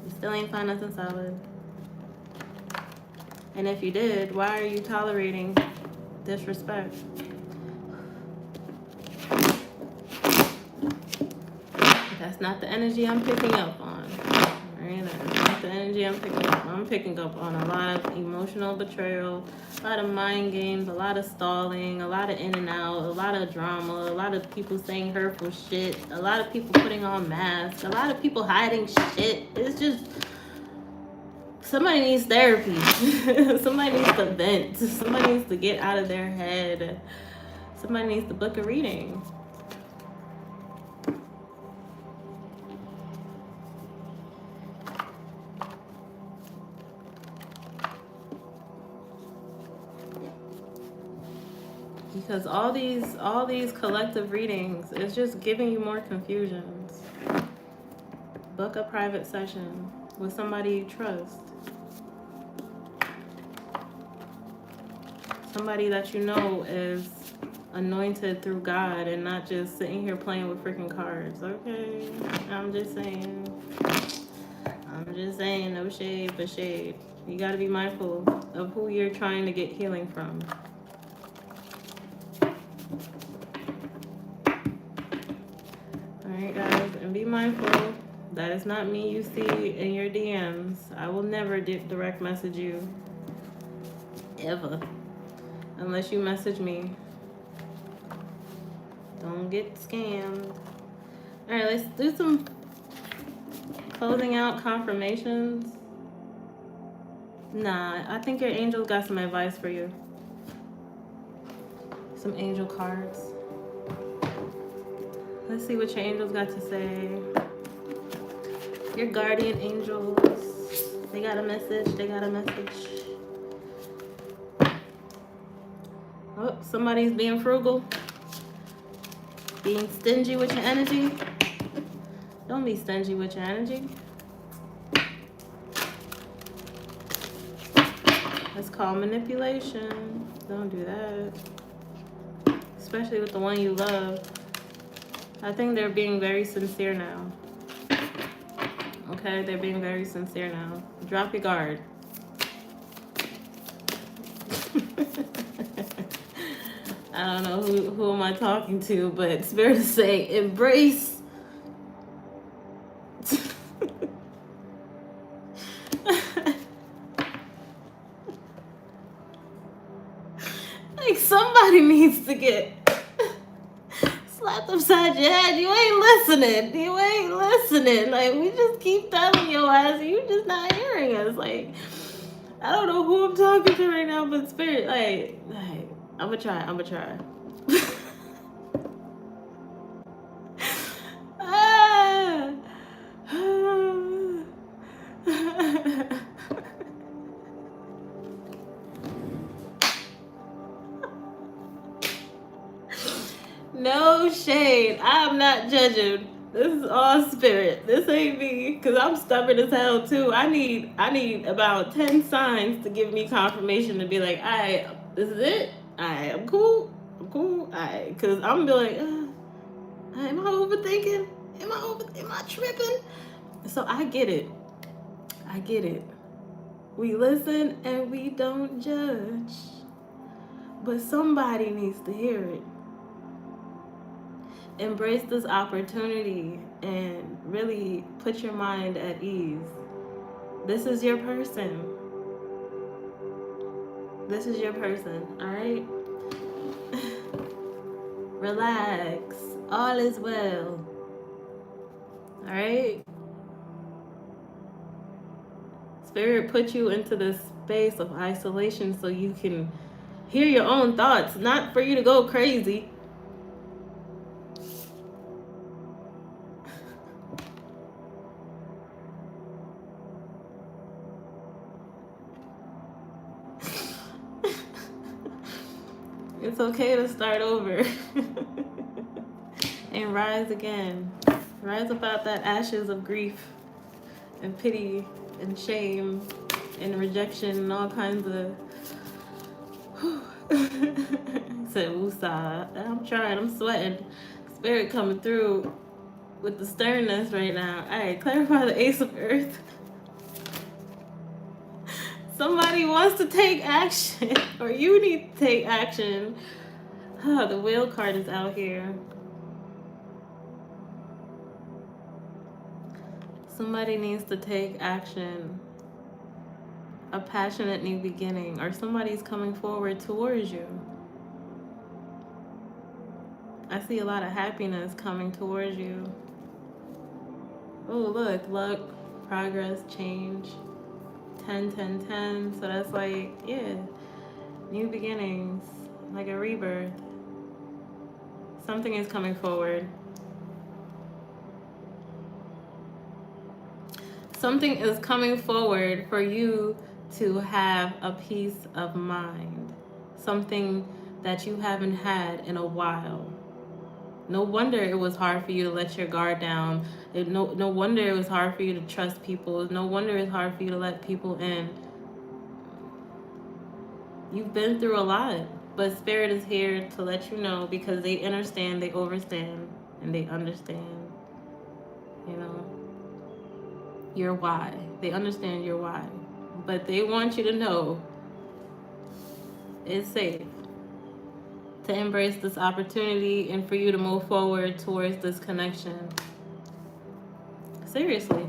You still ain't find nothing solid. And if you did, why are you tolerating disrespect? That's not the energy I'm picking up on. Right? That's not the energy I'm picking up. I'm picking up on a lot of emotional betrayal, a lot of mind games, a lot of stalling, a lot of in and out, a lot of drama, a lot of people saying hurtful shit, a lot of people putting on masks, a lot of people hiding shit. It's just, somebody needs therapy. Somebody needs to vent. Somebody needs to get out of their head. Somebody needs to book a reading. Because all these collective readings is just giving you more confusions. Book a private session with somebody you trust. Somebody that you know is anointed through God and not just sitting here playing with freaking cards. Okay? I'm just saying, no shade, but shade. You gotta be mindful of who you're trying to get healing from. Alright guys, and be mindful that it's not me you see in your DMs. I will never direct message you. Ever. Unless you message me. Don't get scammed. Alright, let's do some closing out confirmations. Nah, I think your angels got some advice for you. Some angel cards. Let's see what your angels got to say. Your guardian angels. They got a message. They got a message. Oh, somebody's being frugal. Being stingy with your energy. Don't be stingy with your energy. That's called manipulation. Don't do that. Especially with the one you love. I think they're being very sincere now. Okay, they're being very sincere now. Drop your guard. I don't know who am I talking to, but Spirit is saying embrace. Like somebody needs to get slapped upside your head. You ain't listening. You ain't listening. Like, we just keep telling your ass, you just not hearing us. Like, I don't know who I'm talking to right now, but Spirit, like I'ma try. Ah. No shade. I'm not judging. This is all Spirit. This ain't me, cause I'm stubborn as hell too. I need about 10 signs to give me confirmation to be like, alright, this is it. Alright, I'm cool. Alright, cause I'm be like, am I overthinking? Am I tripping? So I get it. We listen and we don't judge. But somebody needs to hear it. Embrace this opportunity and really put your mind at ease. This is your person. All right? Relax. All is well. All right? Spirit put you into this space of isolation so you can hear your own thoughts, not for you to go crazy. It's okay to start over and rise again. Rise up out that ashes of grief and pity and shame and rejection and all kinds of. Said woosah. I'm trying. I'm sweating. Spirit coming through with the sternness right now. All right, clarify the Ace of Earth. Somebody wants to take action, or you need to take action. Oh, the Wheel card is out here. Somebody needs to take action. A passionate new beginning, or somebody's coming forward towards you. I see a lot of happiness coming towards you. Oh, look, luck, progress, change. 10, 10, 10. So that's like, yeah, new beginnings, like a rebirth. Something is coming forward. Something is coming forward for you to have a peace of mind. Something that you haven't had in a while. No wonder it was hard for you to let your guard down. No wonder it was hard for you to trust people. No wonder it's hard for you to let people in. You've been through a lot, but Spirit is here to let you know, because they understand, they overstand, and they understand, you know, your why. They understand your why. But they want you to know it's safe to embrace this opportunity and for you to move forward towards this connection. Seriously.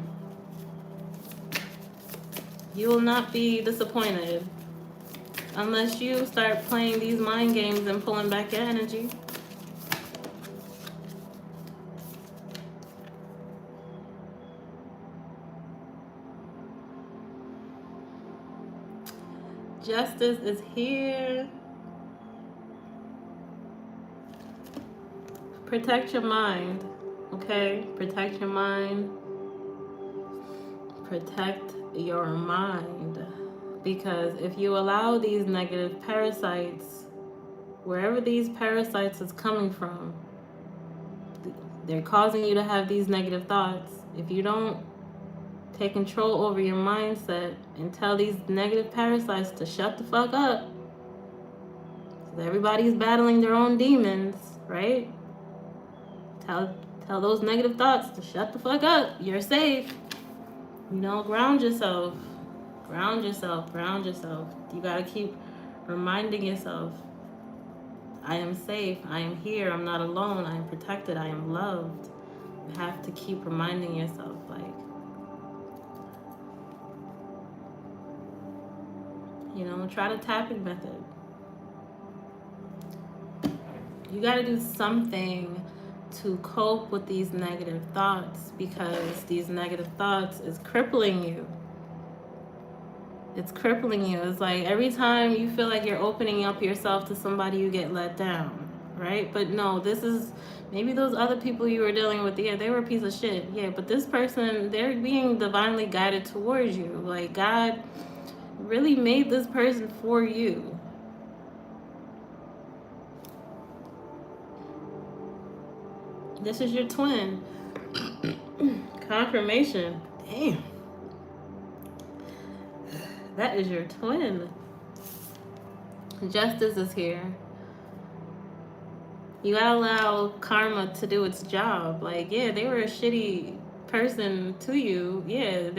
You will not be disappointed unless you start playing these mind games and pulling back your energy. Justice is here. Protect your mind, okay? Protect your mind. Protect your mind. Because if you allow these negative parasites, wherever these parasites is coming from, they're causing you to have these negative thoughts. If you don't take control over your mindset and tell these negative parasites to shut the fuck up, because everybody's battling their own demons, right? Tell those negative thoughts to shut the fuck up. You're safe. You know, ground yourself. You gotta keep reminding yourself. I am safe. I am here. I'm not alone. I am protected. I am loved. You have to keep reminding yourself, like, try the tapping method. You got to do something to cope with these negative thoughts, because these negative thoughts is crippling you. It's crippling you. It's like every time you feel like you're opening up yourself to somebody, you get let down, right? But no, this is maybe those other people you were dealing with, yeah, they were a piece of shit. Yeah, but this person, they're being divinely guided towards you. Like, God really made this person for you. This is your twin. Confirmation. Damn. That is your twin. Justice is here. You gotta allow karma to do its job. Like, yeah, they were a shitty person to you. Yeah,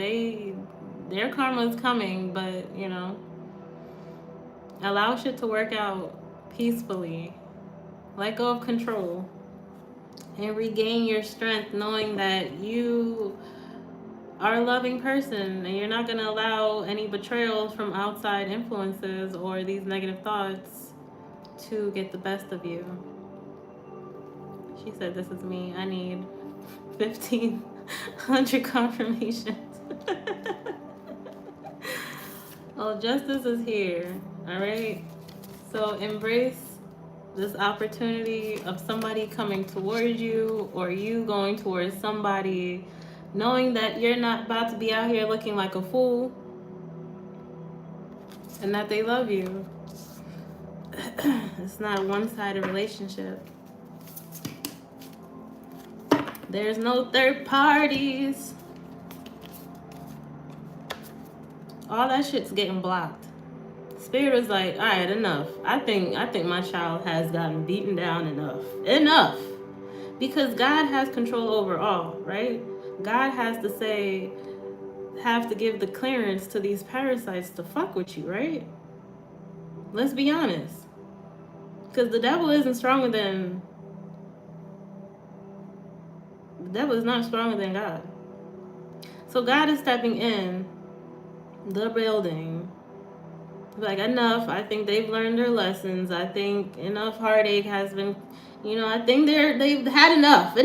their karma is coming, but allow shit to work out peacefully. Let go of control and regain your strength, knowing that you are a loving person and you're not going to allow any betrayals from outside influences or these negative thoughts to get the best of you. She said, this is me. I need 1,500 confirmations. Oh, justice is here. All right. So embrace this opportunity of somebody coming towards you or you going towards somebody, knowing that you're not about to be out here looking like a fool and that they love you. It's not a one-sided relationship. There's no third parties. All that shit's getting blocked. Spirit is like, all right, enough. I think my child has gotten beaten down enough, because God has control over all, right? God has to have to give the clearance to these parasites to fuck with you, right? Let's be honest, because the devil is not stronger than God. So God is stepping in the building. Like, enough. I think they've learned their lessons. I think enough heartache has been, I think they've had enough.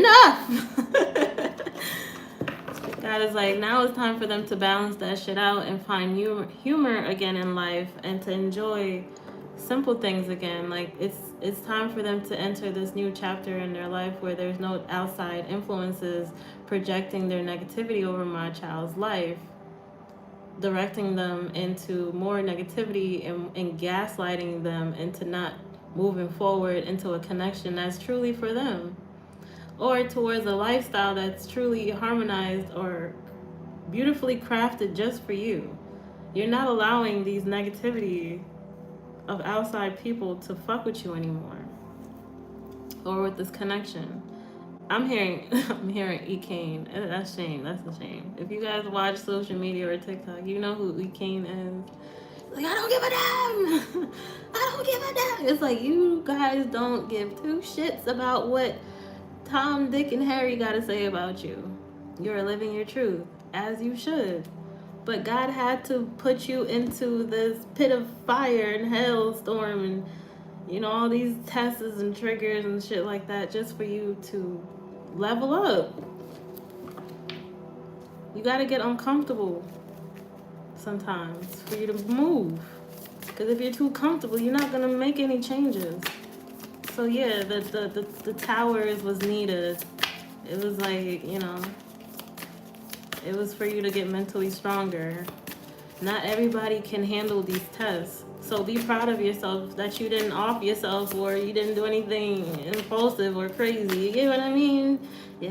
God is like, now it's time for them to balance that shit out and find humor again in life and to enjoy simple things again. Like, it's time for them to enter this new chapter in their life where there's no outside influences projecting their negativity over my child's life, directing them into more negativity and gaslighting them into not moving forward into a connection that's truly for them, or towards a lifestyle that's truly harmonized or beautifully crafted just for you. You're not allowing these negativity of outside people to fuck with you anymore, or with this connection. I'm hearing E-Kane. That's shame. That's a shame. If you guys watch social media or TikTok, you know who E-Kane is. Like, I don't give a damn. I don't give a damn. It's like, you guys don't give two shits about what Tom, Dick, and Harry got to say about you. You're living your truth, as you should. But God had to put you into this pit of fire and hailstorm and, all these tests and triggers and shit like that just for you to level up. You got to get uncomfortable sometimes for you to move. Because if you're too comfortable, you're not going to make any changes. So yeah, the towers was needed. It was like, it was for you to get mentally stronger. Not everybody can handle these tests. So be proud of yourself that you didn't off yourself or you didn't do anything impulsive or crazy. You get what I mean? You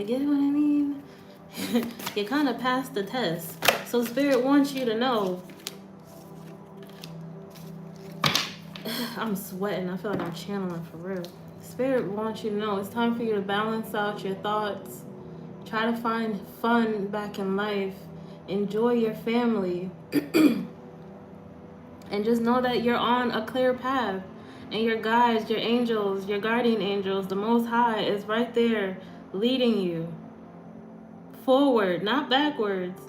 kind of passed the test. So Spirit wants you to know. I'm sweating. I feel like I'm channeling for real. Spirit wants you to know it's time for you to balance out your thoughts. Try to find fun back in life. Enjoy your family. And just know that you're on a clear path. And your guides, your angels, your guardian angels, the Most High is right there leading you forward, not backwards.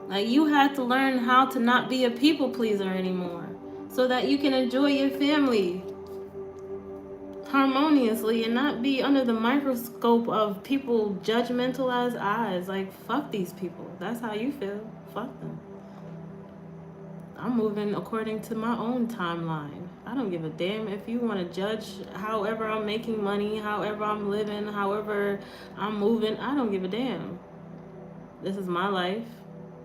Like, you had to learn how to not be a people pleaser anymore so that you can enjoy your family harmoniously and not be under the microscope of people judgmental as eyes. Like, fuck these people. That's how you feel. Fuck them. I'm moving according to my own timeline. I don't give a damn if you want to judge however I'm making money, however I'm living, however I'm moving. I don't give a damn. This is my life.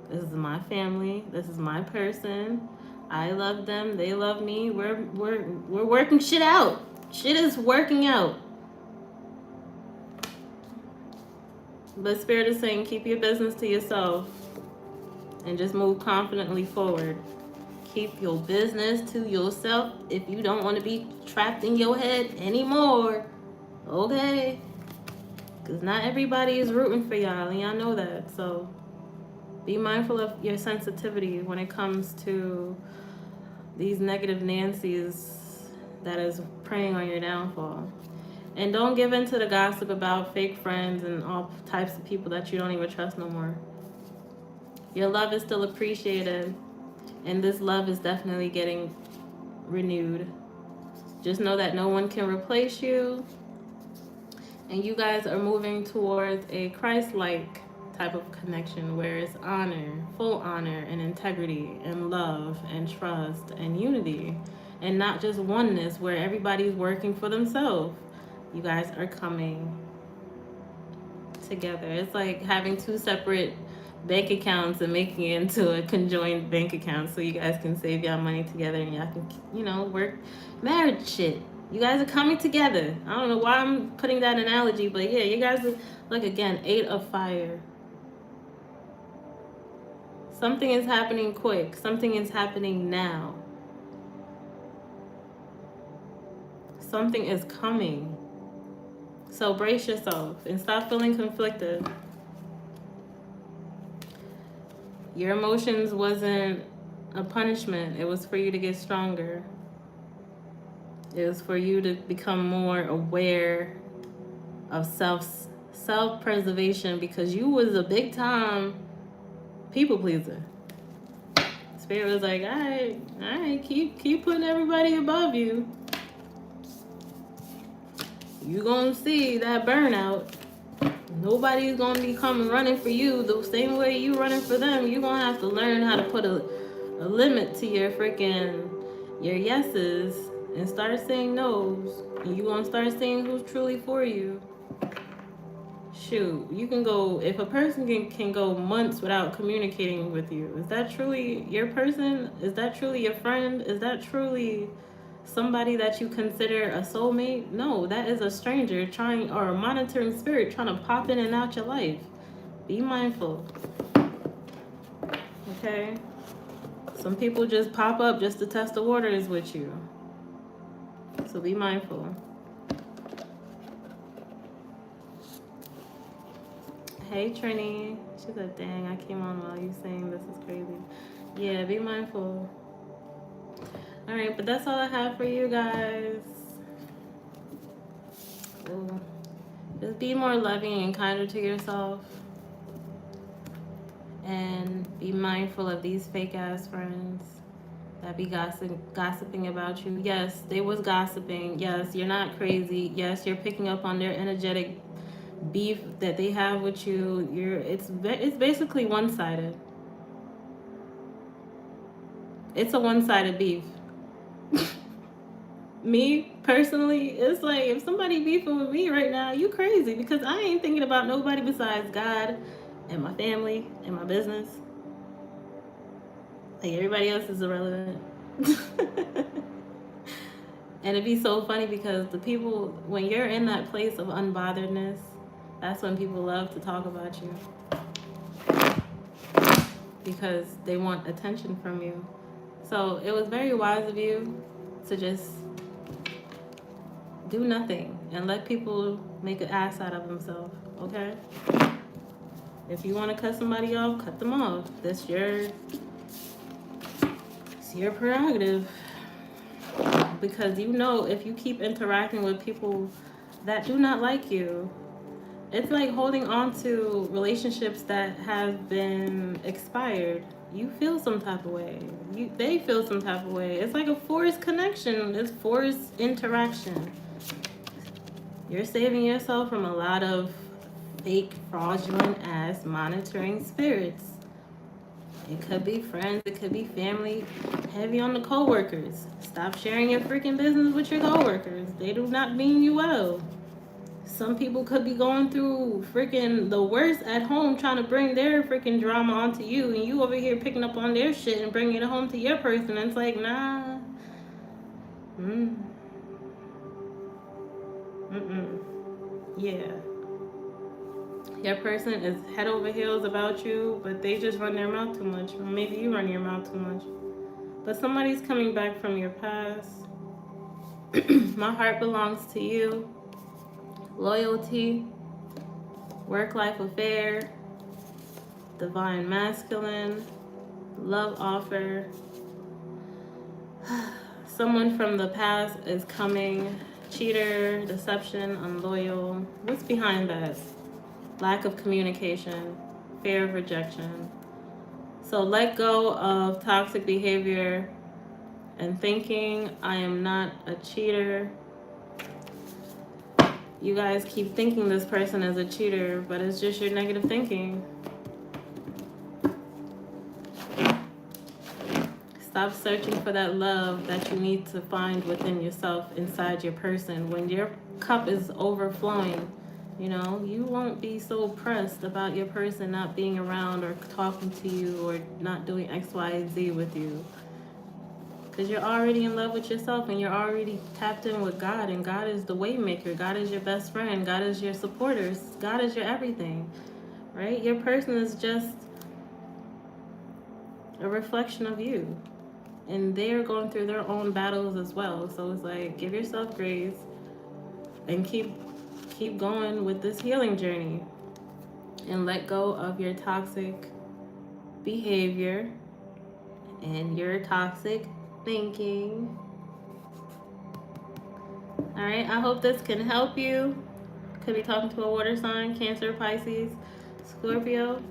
This is my family. This is my person. I love them. They love me. We're working shit out. Shit is working out. But Spirit is saying, keep your business to yourself and just move confidently forward. Keep your business to yourself if you don't want to be trapped in your head anymore. Okay? Because not everybody is rooting for y'all, and y'all know that. So be mindful of your sensitivity when it comes to these negative Nancy's that is preying on your downfall. And don't give in to the gossip about fake friends and all types of people that you don't even trust no more. Your love is still appreciated, and this love is definitely getting renewed. Just know that no one can replace you, and you guys are moving towards a Christ-like type of connection where it's honor, full honor and integrity and love and trust and unity, and not just oneness where everybody's working for themselves. You guys are coming together. It's like having two separate bank accounts and making it into a conjoined bank account so you guys can save y'all money together and y'all can, work marriage shit. You guys are coming together. I don't know why I'm putting that analogy, but yeah, you guys are, like, again, 8 of fire. Something is happening quick. Something is happening now. Something is coming. So brace yourself and stop feeling conflicted. Your emotions wasn't a punishment. It was for you to get stronger. It was for you to become more aware of self-preservation, because you was a big time people pleaser. Spirit was like, all right, keep putting everybody above you. You gonna see that burnout. Nobody's gonna be coming running for you the same way you running for them. You gonna have to learn how to put a limit to your yeses and start saying no's. And you gonna start saying who's truly for you. Shoot, you can go, if a person can go months without communicating with you, is that truly your person? Is that truly your friend? Is that truly somebody that you consider a soulmate? No, that is a stranger or a monitoring spirit trying to pop in and out your life. Be mindful. Okay? Some people just pop up just to test the waters with you. So be mindful. Hey Trini. She said, dang, I came on while you saying this is crazy. Yeah, be mindful. Alright, but that's all I have for you guys. Ooh. Just be more loving and kinder to yourself. And be mindful of these fake ass friends that be gossiping about you. Yes, they was gossiping. Yes, you're not crazy. Yes, you're picking up on their energetic beef that they have with you. It's basically one-sided. It's a one-sided beef. Me personally, it's like, if somebody beefing with me right now, you crazy, because I ain't thinking about nobody besides God and my family and my business. Like, everybody else is irrelevant. And it'd be so funny because the people, when you're in that place of unbotheredness, that's when people love to talk about you, because they want attention from you. So it was very wise of you to just do nothing and let people make an ass out of themselves, okay? If you want to cut somebody off, cut them off. It's your prerogative. because you know if you keep interacting with people that do not like you, it's like holding on to relationships that have been expired. You feel some type of way. They feel some type of way. It's like a forced connection. It's forced interaction. You're saving yourself from a lot of fake, fraudulent ass monitoring spirits. It could be friends, it could be family. Heavy on the coworkers. Stop sharing your freaking business with your coworkers. They do not mean you well. Some people could be going through freaking the worst at home, trying to bring their freaking drama onto you, and you over here picking up on their shit and bringing it home to your person. And it's like, nah. Yeah. Your person is head over heels about you, but they just run their mouth too much. Or maybe you run your mouth too much. But somebody's coming back from your past. My heart belongs to you. Loyalty, work-life affair, divine masculine, love offer. Someone from the past is coming. Cheater, deception, unloyal. What's behind that? Lack of communication, fear of rejection. So let go of toxic behavior and thinking, I am not a cheater. You guys keep thinking this person is a cheater, but it's just your negative thinking. Stop searching for that love that you need to find within yourself, inside your person. When your cup is overflowing, you know, you won't be so pressed about your person not being around or talking to you or not doing X, Y, and Z with you. Because you're already in love with yourself and you're already tapped in with God. And God is the way maker. God is your best friend. God is your supporter. God is your everything. Right? Your person is just a reflection of you. And they're going through their own battles as well. So it's like, give yourself grace and keep going with this healing journey. And let go of your toxic behavior and your toxic thinking. All right, I hope this can help you. Could be talking to a water sign, Cancer, Pisces, Scorpio.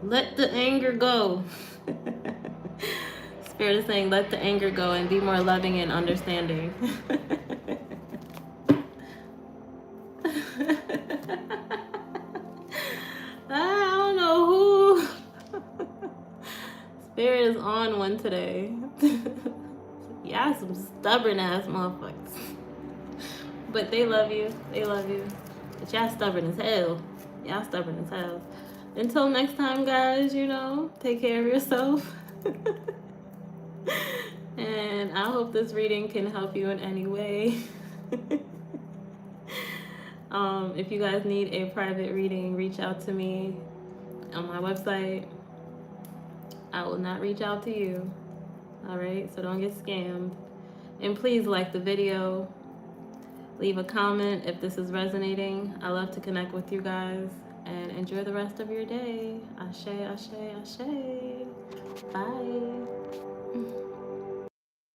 Let the anger go. Spirit is saying, let the anger go and be more loving and understanding. I don't know who. Spirit is on one today. Y'all some stubborn ass motherfuckers. But they love you. They love you. But y'all stubborn as hell. Y'all stubborn as hell. Until next time, guys, you know, take care of yourself. And I hope this reading can help you in any way. If you guys need a private reading, reach out to me on my website. I will not reach out to you. All right, so don't get scammed. And please like the video. Leave a comment if this is resonating. I love to connect with you guys. And enjoy the rest of your day. Ashe, ashe, ashe. Bye.